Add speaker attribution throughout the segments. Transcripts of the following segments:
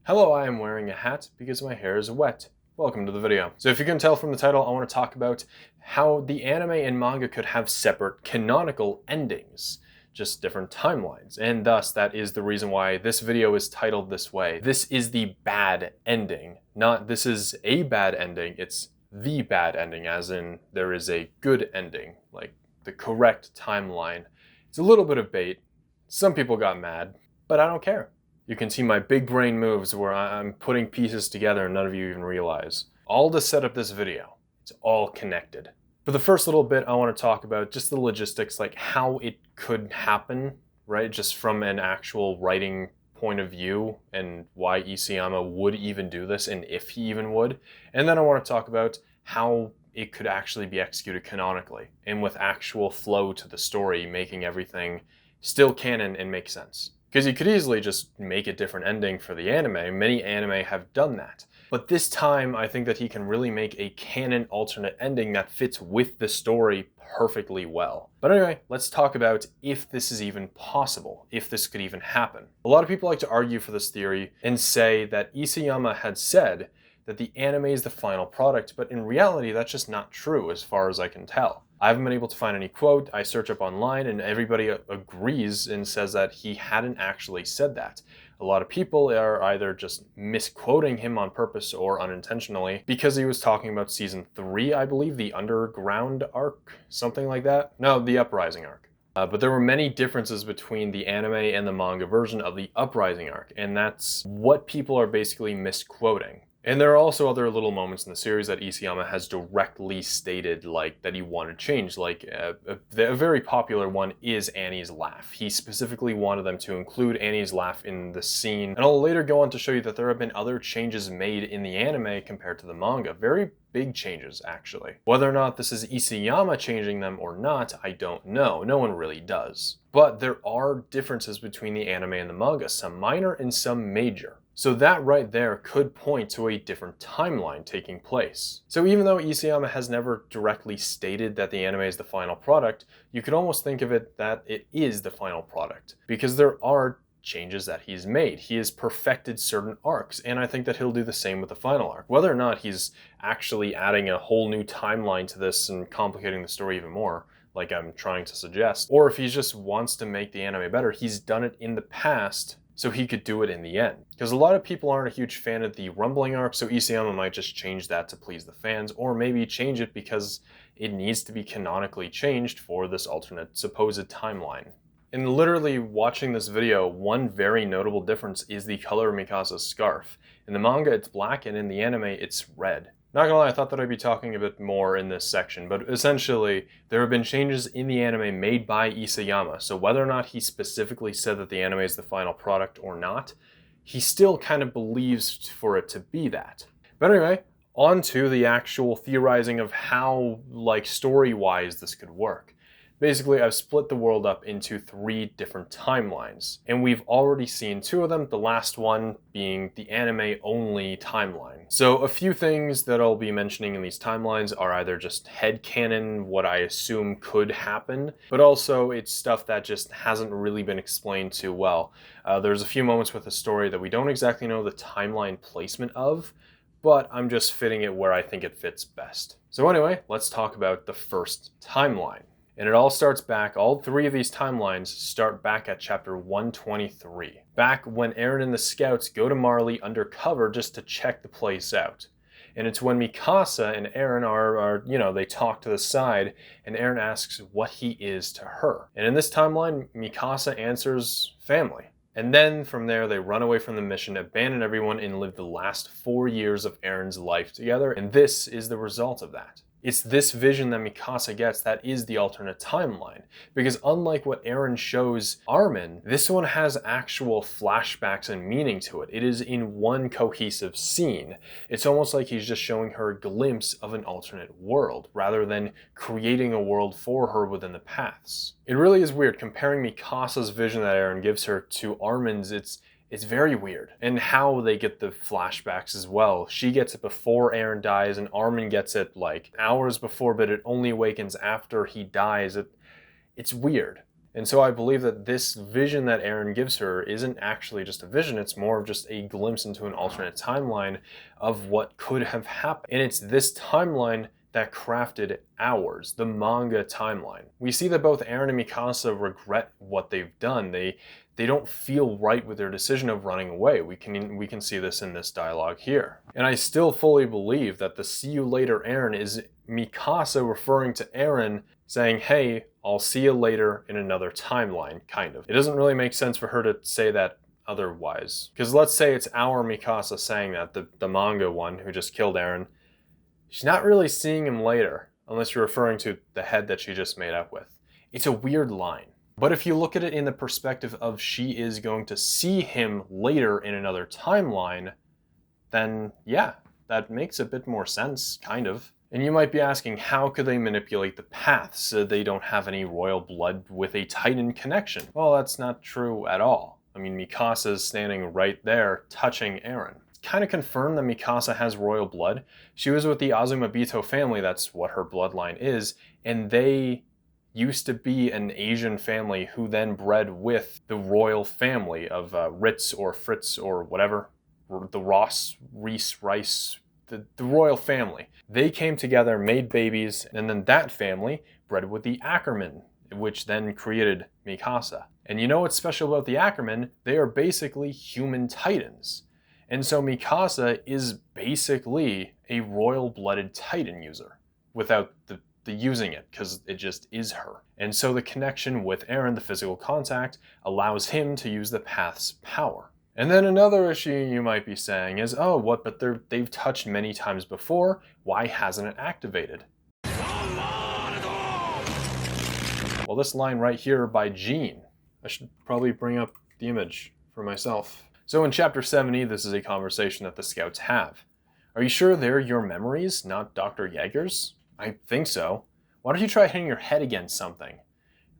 Speaker 1: Hello, I am wearing a hat because my hair is wet. Welcome to the video. So if you can tell from the title, I want to talk about how the anime and manga could have separate canonical endings, just different timelines. And thus, that is the reason why this video is titled this way. This is the bad ending, not this is a bad ending, it's the bad ending, as in there is a good ending, like the correct timeline. It's a little bit of bait. Some people got mad, but I don't care. You can see my big brain moves where I'm putting pieces together and none of you even realize. All to set up this video. It's all connected. For the first little bit, I want to talk about just the logistics, like how it could happen, right? Just from an actual writing point of view and why Isayama would even do this and if he even would. And then I want to talk about how it could actually be executed canonically and with actual flow to the story, making everything still canon and make sense. Because you could easily just make a different ending for the anime. Many anime have done that. But this time, I think that he can really make a canon alternate ending that fits with the story perfectly well. But anyway, let's talk about if this is even possible, if this could even happen. A lot of people like to argue for this theory and say that Isayama had said that the anime is the final product, but in reality, that's just not true as far as I can tell. I haven't been able to find any quote. I search up online and everybody agrees and says that he hadn't actually said that. A lot of people are either just misquoting him on purpose or unintentionally because he was talking about season 3, I believe, the underground arc, something like that. No, the uprising arc. But there were many differences between the anime and the manga version of the uprising arc, and that's what people are basically misquoting. And there are also other little moments in the series that Isayama has directly stated, like, that he wanted change. Like, a very popular one is Annie's laugh. He specifically wanted them to include Annie's laugh in the scene. And I'll later go on to show you that there have been other changes made in the anime compared to the manga. Very big changes, actually. Whether or not this is Isayama changing them or not, I don't know. No one really does. But there are differences between the anime and the manga, some minor and some major. So that right there could point to a different timeline taking place. So even though Isayama has never directly stated that the anime is the final product, you could almost think of it that it is the final product, because there are changes that he's made. He has perfected certain arcs, and I think that he'll do the same with the final arc. Whether or not he's actually adding a whole new timeline to this and complicating the story even more, like I'm trying to suggest, or if he just wants to make the anime better, he's done it in the past, so he could do it in the end. Because a lot of people aren't a huge fan of the rumbling arc, so Isayama might just change that to please the fans, or maybe change it because it needs to be canonically changed for this alternate supposed timeline. In literally watching this video, one very notable difference is the color of Mikasa's scarf. In the manga it's black, and in the anime it's red. Not gonna lie, I thought that I'd be talking a bit more in this section, but essentially, there have been changes in the anime made by Isayama, so whether or not he specifically said that the anime is the final product or not, he still kind of believes for it to be that. But anyway, on to the actual theorizing of how, like, story-wise this could work. Basically, I've split the world up into 3 different timelines, and we've already seen 2 of them, the last one being the anime-only timeline. So a few things that I'll be mentioning in these timelines are either just headcanon, what I assume could happen, but also it's stuff that just hasn't really been explained too well. There's a few moments with the story that we don't exactly know the timeline placement of, but I'm just fitting it where I think it fits best. So anyway, let's talk about the first timeline. And it all starts back, all 3 of these timelines start back at chapter 123. Back when Eren and the scouts go to Marley undercover just to check the place out. And it's when Mikasa and Eren are they talk to the side, and Eren asks what he is to her. And in this timeline, Mikasa answers family. And then from there, they run away from the mission, abandon everyone, and live the last 4 years of Eren's life together. And this is the result of that. It's this vision that Mikasa gets that is the alternate timeline. Because unlike what Eren shows Armin, this one has actual flashbacks and meaning to it. It is in one cohesive scene. It's almost like he's just showing her a glimpse of an alternate world, rather than creating a world for her within the paths. It really is weird comparing Mikasa's vision that Eren gives her to Armin's. It's very weird. And how they get the flashbacks as well. She gets it before Eren dies, and Armin gets it like hours before, but it only awakens after he dies. It's weird. And so I believe that this vision that Eren gives her isn't actually just a vision, it's more of just a glimpse into an alternate timeline of what could have happened. And it's this timeline that crafted ours, the manga timeline. We see that both Eren and Mikasa regret what they've done. They don't feel right with their decision of running away. We can see this in this dialogue here. And I still fully believe that the "see you later, Eren" is Mikasa referring to Eren saying, hey, I'll see you later in another timeline, kind of. It doesn't really make sense for her to say that otherwise. Because let's say it's our Mikasa saying that, the manga one who just killed Eren. She's not really seeing him later, unless you're referring to the head that she just made up with. It's a weird line. But if you look at it in the perspective of she is going to see him later in another timeline, then yeah, that makes a bit more sense, kind of. And you might be asking, how could they manipulate the paths so they don't have any royal blood with a Titan connection? Well, that's not true at all. I mean, Mikasa's standing right there, touching Eren. Kind of confirmed that Mikasa has royal blood. She was with the Azumabito family, that's what her bloodline is, and they used to be an Asian family who then bred with the royal family of Ritz or Fritz or whatever, the Ross, Reese, Rice, the royal family. They came together, made babies, and then that family bred with the Ackerman, which then created Mikasa. And you know what's special about the Ackerman? They are basically human titans. And so Mikasa is basically a royal-blooded Titan user, without the using it, because it just is her. And so the connection with Eren, the physical contact, allows him to use the path's power. And then another issue you might be saying is, oh, what, but they've touched many times before, why hasn't it activated? Well, this line right here by Jean. I should probably bring up the image for myself. So in chapter 70, this is a conversation that the scouts have. Are you sure they're your memories, not Dr. Yeager's? I think so. Why don't you try hitting your head against something?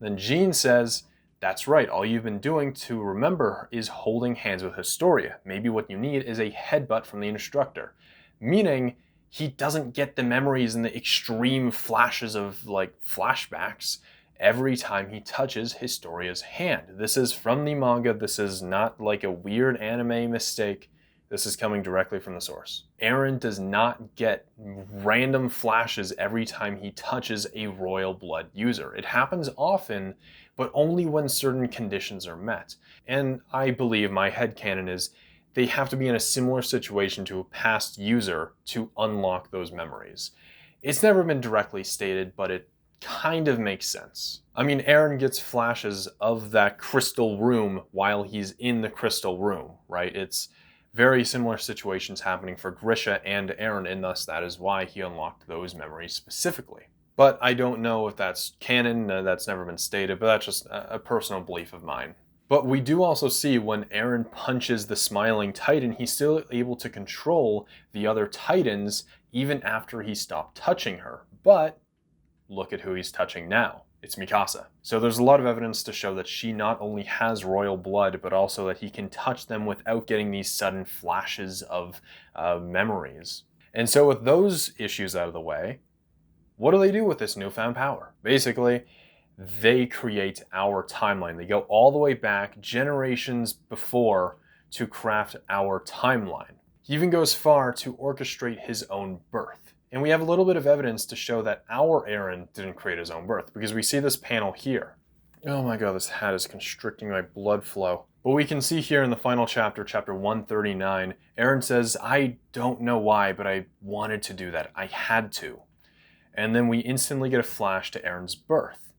Speaker 1: Then Jean says, that's right, all you've been doing to remember is holding hands with Historia. Maybe what you need is a headbutt from the instructor. Meaning, he doesn't get the memories and the extreme flashes of, like, flashbacks every time he touches Historia's hand. This is from the manga, this is not like a weird anime mistake. This is coming directly from the source. Eren does not get random flashes every time he touches a royal blood user. It happens often, but only when certain conditions are met. And I believe my headcanon is they have to be in a similar situation to a past user to unlock those memories. It's never been directly stated, but it kind of makes sense. I mean, Eren gets flashes of that crystal room while he's in the crystal room, right? It's very similar situations happening for Grisha and Eren, and thus that is why he unlocked those memories specifically. But I don't know if that's canon, that's never been stated, but that's just a personal belief of mine. But we do also see when Eren punches the smiling Titan, he's still able to control the other Titans even after he stopped touching her. But look at who he's touching now. It's Mikasa. So there's a lot of evidence to show that she not only has royal blood, but also that he can touch them without getting these sudden flashes of memories. And so with those issues out of the way, what do they do with this newfound power? Basically, they create our timeline. They go all the way back generations before to craft our timeline. He even goes far to orchestrate his own birth. And we have a little bit of evidence to show that our Eren didn't create his own birth, because we see this panel here. Oh my god, this hat is constricting my blood flow. But we can see here in the final chapter, chapter 139, Eren says, I don't know why, but I wanted to do that. I had to. And then we instantly get a flash to Eren's birth,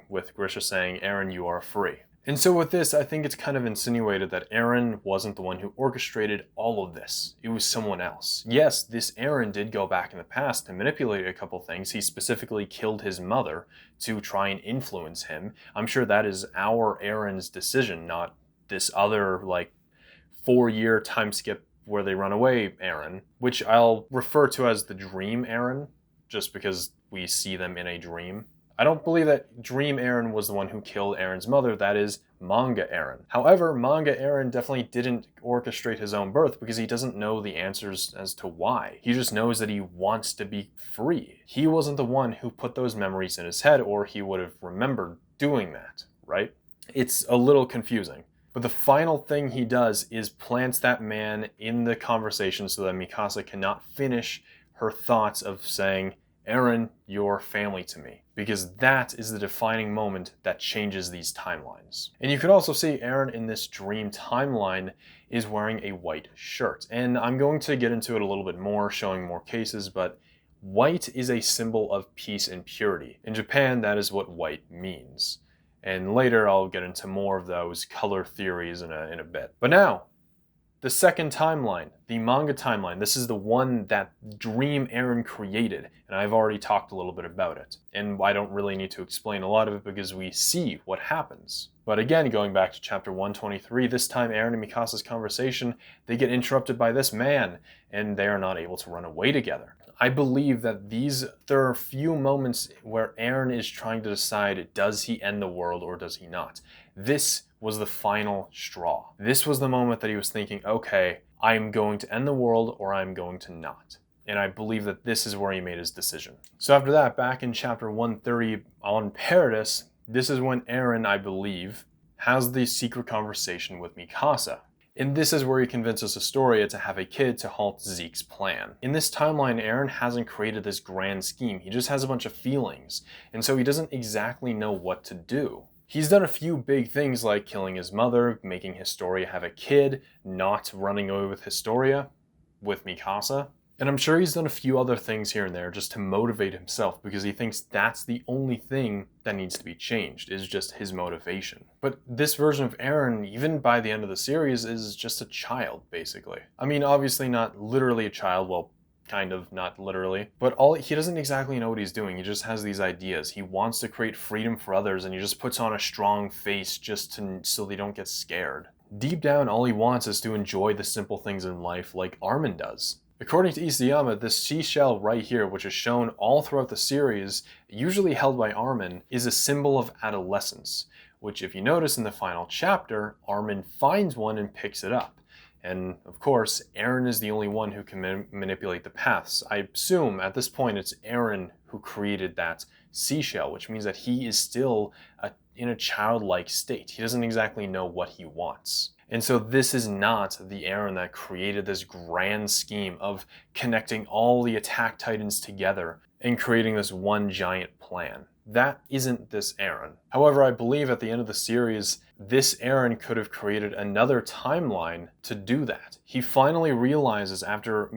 Speaker 1: with Grisha saying, Eren, you are free. And so with this, I think it's kind of insinuated that Eren wasn't the one who orchestrated all of this. It was someone else. Yes, this Eren did go back in the past to manipulate a couple things. He specifically killed his mother to try and influence him. I'm sure that is our Eren's decision, not this other, 4-year time skip where they run away Eren, which I'll refer to as the dream Eren, just because we see them in a dream. I don't believe that Dream Eren was the one who killed Eren's mother, that is Manga Eren. However, Manga Eren definitely didn't orchestrate his own birth because he doesn't know the answers as to why. He just knows that he wants to be free. He wasn't the one who put those memories in his head, or he would have remembered doing that, right? It's a little confusing. But the final thing he does is plants that man in the conversation so that Mikasa cannot finish her thoughts of saying, Eren, you're family to me. Because that is the defining moment that changes these timelines. And you can also see Eren in this dream timeline is wearing a white shirt. And I'm going to get into it a little bit more, showing more cases, but white is a symbol of peace and purity. In Japan, that is what white means. And later I'll get into more of those color theories in a bit. But now, the second timeline, the manga timeline, this is the one that Dream Eren created, and I've already talked a little bit about it. And I don't really need to explain a lot of it because we see what happens. But again, going back to chapter 123, this time Eren and Mikasa's conversation, they get interrupted by this man, and they are not able to run away together. I believe that there are a few moments where Eren is trying to decide, does he end the world or does he not? This was the final straw. This was the moment that he was thinking, okay, I'm going to end the world or I'm going to not. And I believe that this is where he made his decision. So after that, back in chapter 130 on Paradis, this is when Eren, I believe, has the secret conversation with Mikasa. And this is where he convinces Astoria to have a kid to halt Zeke's plan. In this timeline, Eren hasn't created this grand scheme. He just has a bunch of feelings. And so he doesn't exactly know what to do. He's done a few big things like killing his mother, making Historia have a kid, not running away with Historia, with Mikasa. And I'm sure he's done a few other things here and there just to motivate himself because he thinks that's the only thing that needs to be changed, is just his motivation. But this version of Eren, even by the end of the series, is just a child, basically. I mean, obviously not literally a child, well, kind of, not literally. But he doesn't exactly know what he's doing. He just has these ideas. He wants to create freedom for others, and he just puts on a strong face just so they don't get scared. Deep down, all he wants is to enjoy the simple things in life like Armin does. According to Isayama, this seashell right here, which is shown all throughout the series, usually held by Armin, is a symbol of adolescence, which if you notice in the final chapter, Armin finds one and picks it up. And of course, Eren is the only one who can manipulate the paths. I assume at this point it's Eren who created that seashell, which means that he is still in a childlike state. He doesn't exactly know what he wants. And so this is not the Eren that created this grand scheme of connecting all the attack titans together and creating this one giant plan. That isn't this Eren. However, I believe at the end of the series, this Eren could have created another timeline to do that. He finally realizes after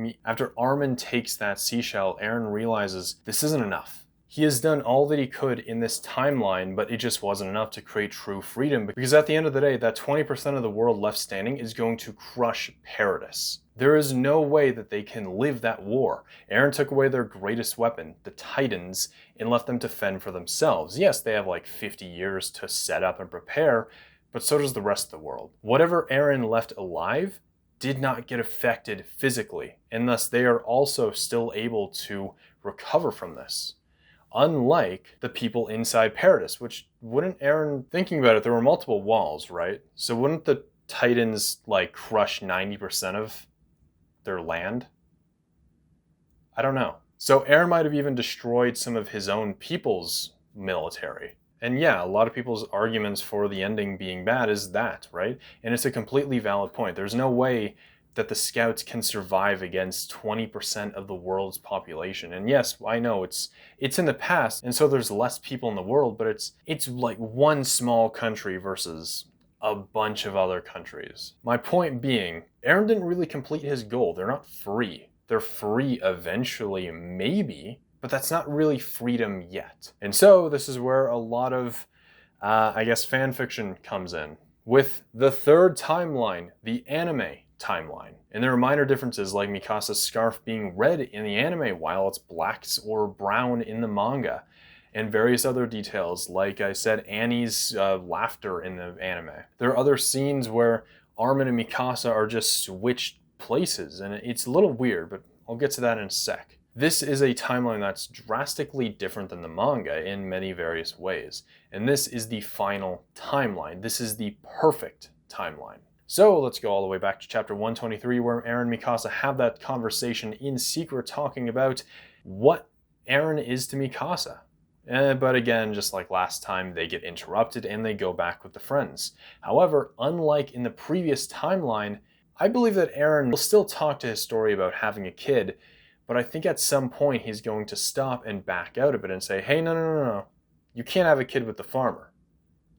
Speaker 1: Armin takes that seashell, Eren realizes this isn't enough. He has done all that he could in this timeline, but it just wasn't enough to create true freedom, because at the end of the day, that 20% of the world left standing is going to crush Paradis. There is no way that they can live that war. Eren took away their greatest weapon, the Titans, and left them to fend for themselves. Yes, they have like 50 years to set up and prepare, but so does the rest of the world. Whatever Eren left alive did not get affected physically, and thus they are also still able to recover from this. Unlike the people inside Paradis, which wouldn't Eren, thinking about it, there were multiple walls, right? So wouldn't the Titans like crush 90% of their land? I don't know. So Eren might have even destroyed some of his own people's military. And yeah, a lot of people's arguments for the ending being bad is that, right? And it's a completely valid point. There's no way that the scouts can survive against 20% of the world's population. And yes, I know it's in the past, and so there's less people in the world, but it's like one small country versus a bunch of other countries. My point being, Eren didn't really complete his goal. They're not free. They're free eventually, maybe, but that's not really freedom yet. And so this is where a lot of, I guess, fan fiction comes in. With the third timeline, the anime timeline. And there are minor differences like Mikasa's scarf being red in the anime while it's black or brown in the manga. And various other details, like I said, Annie's laughter in the anime. There are other scenes where Armin and Mikasa are just switched places, and it's a little weird, but I'll get to that in a sec. This is a timeline that's drastically different than the manga in many various ways. And this is the final timeline. This is the perfect timeline. So let's go all the way back to chapter 123, where Eren and Mikasa have that conversation in secret talking about what Eren is to Mikasa. But again, just like last time, they get interrupted and they go back with the friends. However, unlike in the previous timeline, I believe that Eren will still talk to his story about having a kid, but I think at some point he's going to stop and back out of it and say, hey, no. You can't have a kid with the farmer.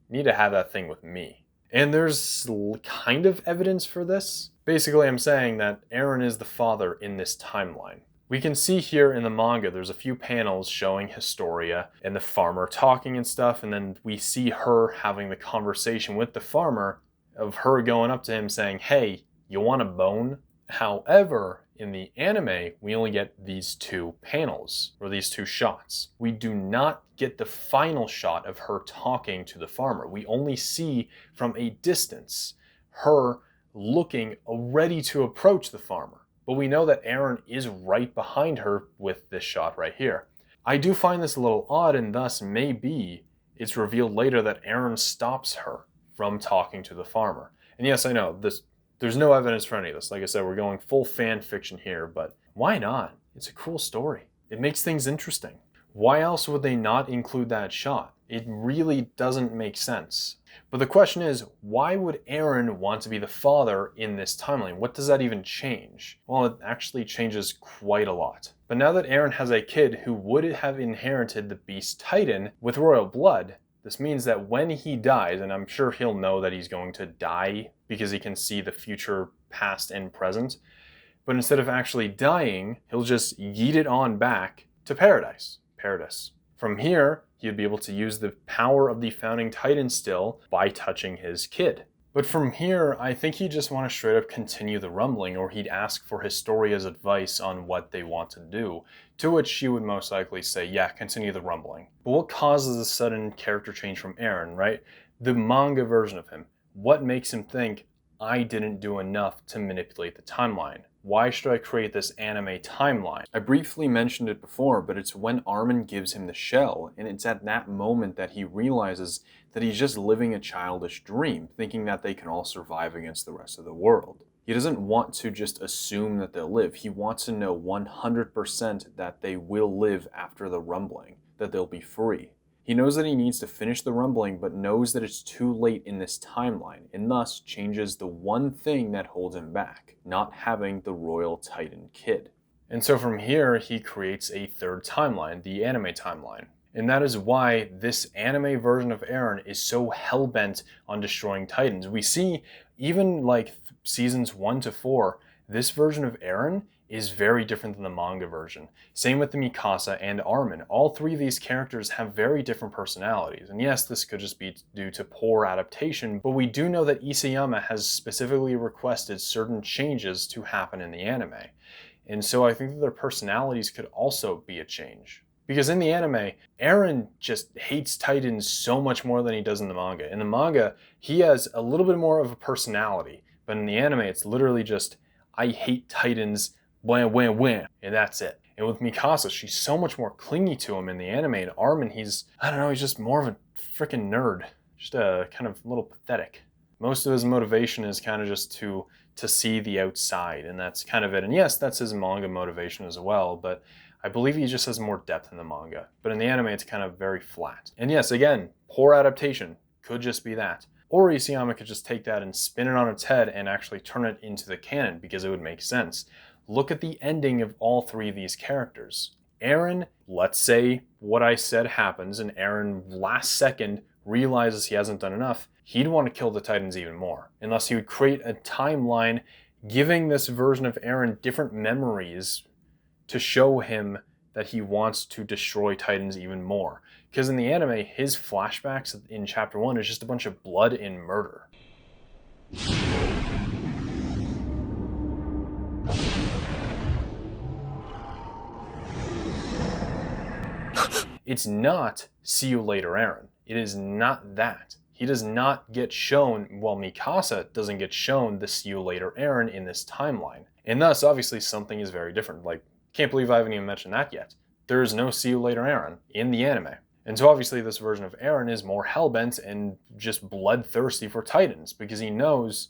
Speaker 1: You need to have that thing with me. And there's kind of evidence for this. Basically, I'm saying that Eren is the father in this timeline. We can see here in the manga, there's a few panels showing Historia and the farmer talking and stuff, and then we see her having the conversation with the farmer of her going up to him saying, hey, you want a bone? However, in the anime, we only get these two panels, or these two shots. We do not get the final shot of her talking to the farmer. We only see from a distance her looking ready to approach the farmer. But we know that Eren is right behind her with this shot right here. I do find this a little odd, and thus maybe it's revealed later that Eren stops her from talking to the farmer. And yes, I know, there's no evidence for any of this. Like I said, we're going full fan fiction here, but why not? It's a cool story. It makes things interesting. Why else would they not include that shot? It really doesn't make sense. But the question is, why would Eren want to be the father in this timeline? What does that even change? Well, it actually changes quite a lot. But now that Eren has a kid who would have inherited the Beast Titan with royal blood, this means that when he dies, and I'm sure he'll know that he's going to die because he can see the future, past, and present, but instead of actually dying, he'll just yeet it on back to paradise. From here, he'd be able to use the power of the founding titan still by touching his kid. But from here, I think he'd just want to straight up continue the rumbling, or he'd ask for Historia's advice on what they want to do, to which she would most likely say, yeah, continue the rumbling. But what causes a sudden character change from Eren, right? The manga version of him. What makes him think, I didn't do enough to manipulate the timeline? Why should I create this anime timeline? I briefly mentioned it before, but it's when Armin gives him the shell, and it's at that moment that he realizes that he's just living a childish dream, thinking that they can all survive against the rest of the world. He doesn't want to just assume that they'll live. He wants to know 100% that they will live after the rumbling, that they'll be free. He knows that he needs to finish the rumbling, but knows that it's too late in this timeline, and thus changes the one thing that holds him back, not having the Royal Titan kid. And so from here, he creates a third timeline, the anime timeline. And that is why this anime version of Eren is so hell-bent on destroying Titans. We see, even like seasons 1 to 4, this version of Eren is very different than the manga version. Same with the Mikasa and Armin. All three of these characters have very different personalities. And yes, this could just be due to poor adaptation, but we do know that Isayama has specifically requested certain changes to happen in the anime. And so I think that their personalities could also be a change. Because in the anime, Eren just hates Titans so much more than he does in the manga. In the manga, he has a little bit more of a personality, but in the anime, it's literally just, I hate Titans, wham, wham, wham, and that's it. And with Mikasa, she's so much more clingy to him in the anime, and Armin, he's just more of a freaking nerd. Just a kind of a little pathetic. Most of his motivation is kind of just to see the outside, and that's kind of it. And yes, that's his manga motivation as well, but I believe he just has more depth in the manga. But in the anime, it's kind of very flat. And yes, again, poor adaptation. Could just be that. Or Isayama could just take that and spin it on its head and actually turn it into the canon, because it would make sense. Look at the ending of all three of these characters. Eren, let's say what I said happens, and Eren last second realizes he hasn't done enough, he'd want to kill the Titans even more. Unless he would create a timeline giving this version of Eren different memories to show him that he wants to destroy Titans even more. Because in the anime, his flashbacks in chapter 1 is just a bunch of blood and murder. It's not see you later Eren. It is not that. He does not get shown, well, Mikasa doesn't get shown the see you later Eren in this timeline. And thus, obviously, something is very different. Like, can't believe I haven't even mentioned that yet. There is no see you later Eren in the anime. And so obviously this version of Eren is more hellbent and just bloodthirsty for Titans, because he knows,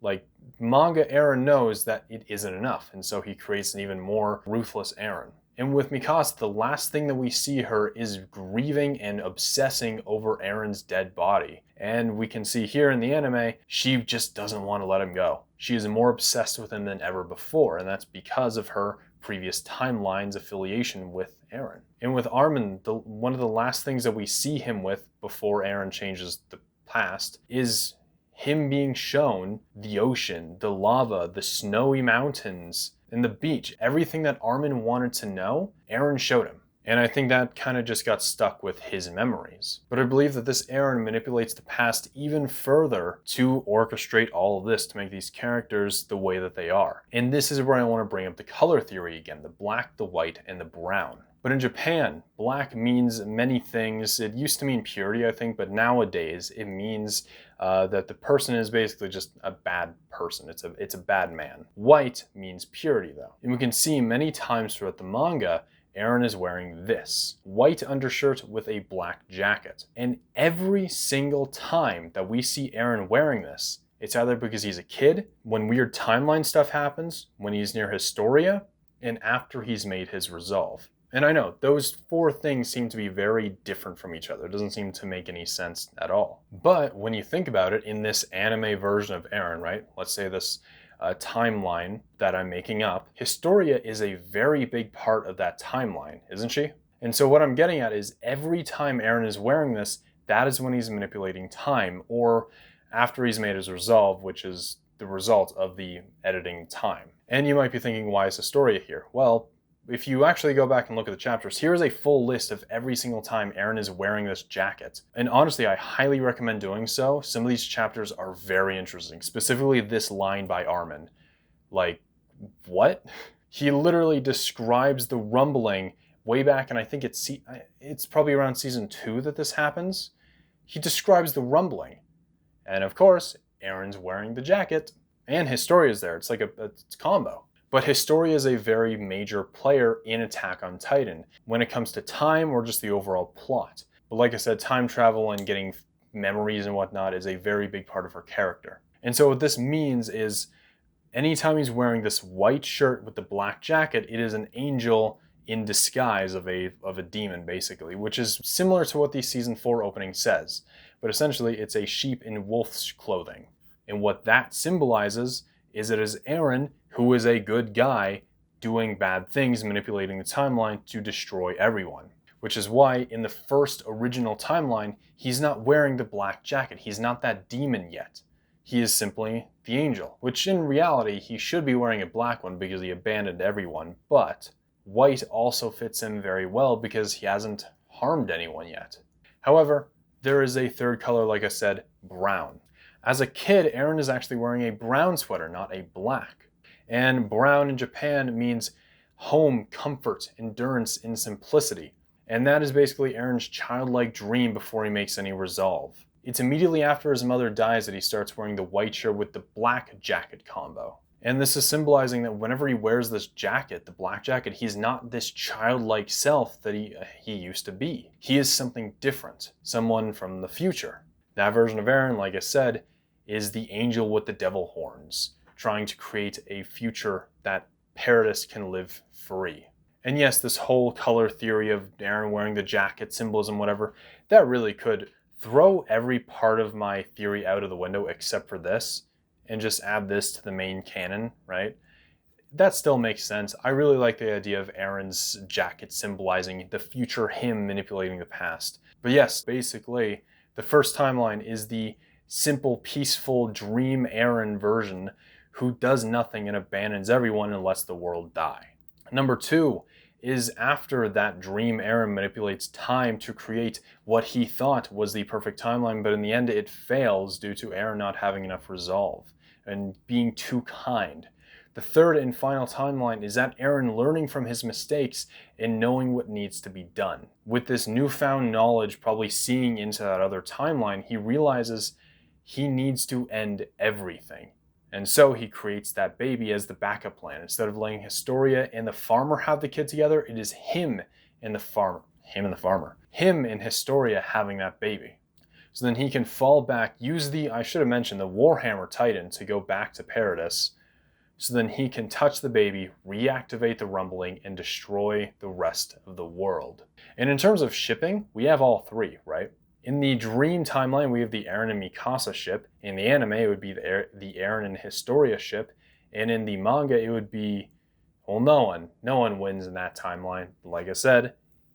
Speaker 1: like, manga Eren knows that it isn't enough, and so he creates an even more ruthless Eren. And with Mikasa, the last thing that we see her is grieving and obsessing over Aaron's dead body. And we can see here in the anime, she just doesn't want to let him go. She is more obsessed with him than ever before, and that's because of her previous timeline's affiliation with Aaron. And with Armin, one of the last things that we see him with before Aaron changes the past is him being shown the ocean, the lava, the snowy mountains, and the beach. Everything that Armin wanted to know, Aaron showed him. And I think that kind of just got stuck with his memories. But I believe that this Aaron manipulates the past even further to orchestrate all of this to make these characters the way that they are. And this is where I want to bring up the color theory again, the black, the white, and the brown. But in Japan, black means many things. It used to mean purity, I think, but nowadays it means that the person is basically just a bad person. It's a bad man. White means purity, though. And we can see many times throughout the manga, Aaron is wearing this white undershirt with a black jacket. And every single time that we see Aaron wearing this, it's either because he's a kid, when weird timeline stuff happens, when he's near Historia, and after he's made his resolve. And I know, those four things seem to be very different from each other. It doesn't seem to make any sense at all. But when you think about it, in this anime version of Aaron, right? Let's say this timeline that I'm making up, Historia is a very big part of that timeline, isn't she? And so what I'm getting at is every time Aaron is wearing this, that is when he's manipulating time, or after he's made his resolve, which is the result of the editing time. And you might be thinking, why is Historia here? Well, if you actually go back and look at the chapters, here's a full list of every single time Aaron is wearing this jacket. And honestly, I highly recommend doing so. Some of these chapters are very interesting, specifically this line by Armin. Like, what? He literally describes the rumbling way back, and I think it's probably around season 2 that this happens. He describes the rumbling. And of course, Aaron's wearing the jacket, and Historia's there. It's like it's a combo. But Historia is a very major player in Attack on Titan when it comes to time or just the overall plot. But like I said, time travel and getting memories and whatnot is a very big part of her character. And so what this means is anytime he's wearing this white shirt with the black jacket, it is an angel in disguise of a demon, basically, which is similar to what the season 4 opening says. But essentially, it's a sheep in wolf's clothing. And what that symbolizes is it is Aaron, who is a good guy, doing bad things, manipulating the timeline to destroy everyone. Which is why in the first original timeline, he's not wearing the black jacket. He's not that demon yet. He is simply the angel, which in reality, he should be wearing a black one because he abandoned everyone. But white also fits him very well because he hasn't harmed anyone yet. However, there is a third color, like I said, brown. As a kid, Aaron is actually wearing a brown sweater, not a black. And brown in Japan means home, comfort, endurance, and simplicity. And that is basically Aaron's childlike dream before he makes any resolve. It's immediately after his mother dies that he starts wearing the white shirt with the black jacket combo. And this is symbolizing that whenever he wears this jacket, the black jacket, he's not this childlike self that he used to be. He is something different, someone from the future. That version of Aaron, like I said, is the angel with the devil horns, trying to create a future that Paradis can live free. And yes, this whole color theory of Aaron wearing the jacket, symbolism, whatever, that really could throw every part of my theory out of the window except for this, and just add this to the main canon, right? That still makes sense. I really like the idea of Aaron's jacket symbolizing the future him manipulating the past. But yes, basically, the first timeline is the simple, peaceful, dream Aaron version who does nothing and abandons everyone and lets the world die. Number 2 is after that dream Aaron manipulates time to create what he thought was the perfect timeline, but in the end it fails due to Aaron not having enough resolve and being too kind. The third and final timeline is that Aaron learning from his mistakes and knowing what needs to be done. With this newfound knowledge, probably seeing into that other timeline, he realizes he needs to end everything. And so he creates that baby as the backup plan. Instead of letting Historia and the farmer have the kid together, it is him and the farmer. Him and Historia having that baby. So then he can fall back, use I should have mentioned, the Warhammer Titan to go back to Paradis, so then he can touch the baby, reactivate the rumbling, and destroy the rest of the world. And in terms of shipping, we have all three, right? In the dream timeline, we have the Eren and Mikasa ship. In the anime, it would be the Eren and Historia ship. And in the manga, it would be, well, no one wins in that timeline. Like I said,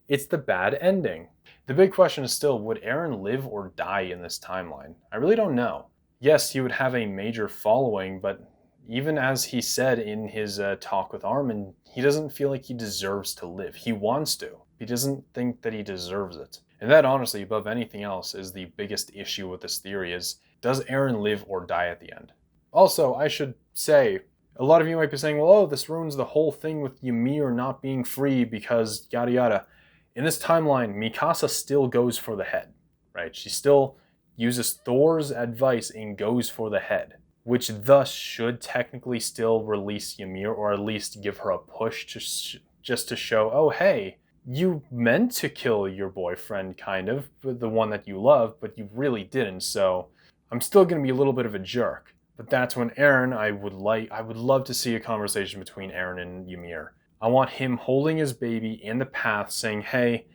Speaker 1: it's the bad ending. The big question is still, would Eren live or die in this timeline? I really don't know. Yes, he would have a major following, but even as he said in his talk with Armin, he doesn't feel like he deserves to live. He wants to. He doesn't think that he deserves it. And that, honestly, above anything else, is the biggest issue with this theory is, does Eren live or die at the end? Also, I should say, a lot of you might be saying, well, oh, this ruins the whole thing with Ymir not being free because yada yada. In this timeline, Mikasa still goes for the head, right? She still uses Thor's advice and goes for the head, which thus should technically still release Ymir, or at least give her a push to just to show, oh, hey, you meant to kill your boyfriend, kind of, the one that you love, but you really didn't, so I'm still going to be a little bit of a jerk. But that's when Eren, I would love to see a conversation between Eren and Ymir. I want him holding his baby in the path saying, hey,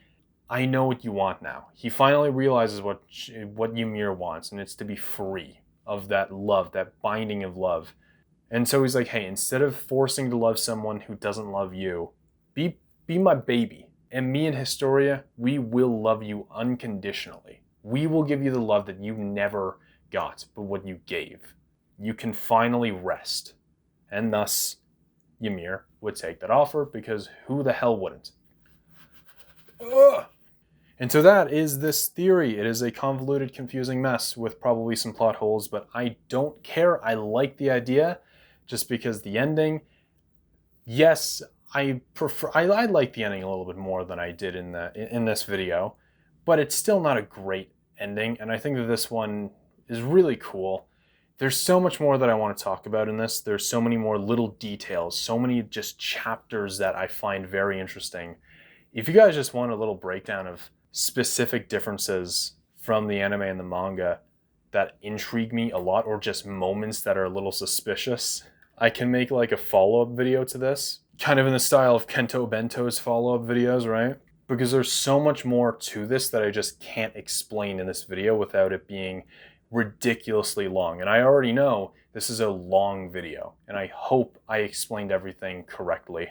Speaker 1: I know what you want now. He finally realizes what Ymir wants, and it's to be free of that love, that binding of love. And so he's like, hey, instead of forcing to love someone who doesn't love you, be my baby. And me and Historia, we will love you unconditionally. We will give you the love that you never got, but what you gave. You can finally rest. And thus, Ymir would take that offer, because who the hell wouldn't? Ugh. And so that is this theory. It is a convoluted, confusing mess with probably some plot holes, but I don't care. I like the idea, just because the ending, yes, I like the ending a little bit more than I did in this video, but it's still not a great ending, and I think that this one is really cool. There's so much more that I want to talk about in this. There's so many more little details, so many just chapters that I find very interesting. If you guys just want a little breakdown of specific differences from the anime and the manga that intrigue me a lot, or just moments that are a little suspicious, I can make like a follow-up video to this, kind of in the style of Kento Bento's follow-up videos, right? Because there's so much more to this that I just can't explain in this video without it being ridiculously long. And I already know this is a long video, and I hope I explained everything correctly.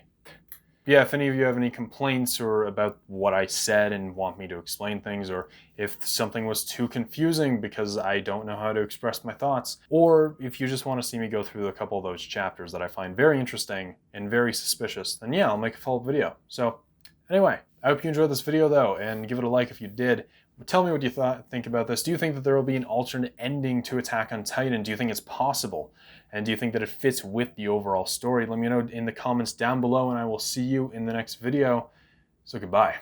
Speaker 1: Yeah, if any of you have any complaints or about what I said and want me to explain things, or if something was too confusing because I don't know how to express my thoughts, or if you just want to see me go through a couple of those chapters that I find very interesting and very suspicious, then yeah, I'll make a follow-up video. So anyway, I hope you enjoyed this video though, and give it a like if you did. Tell me what you think about this. Do you think that there will be an alternate ending to Attack on Titan? Do you think it's possible? And do you think that it fits with the overall story? Let me know in the comments down below, and I will see you in the next video. So goodbye.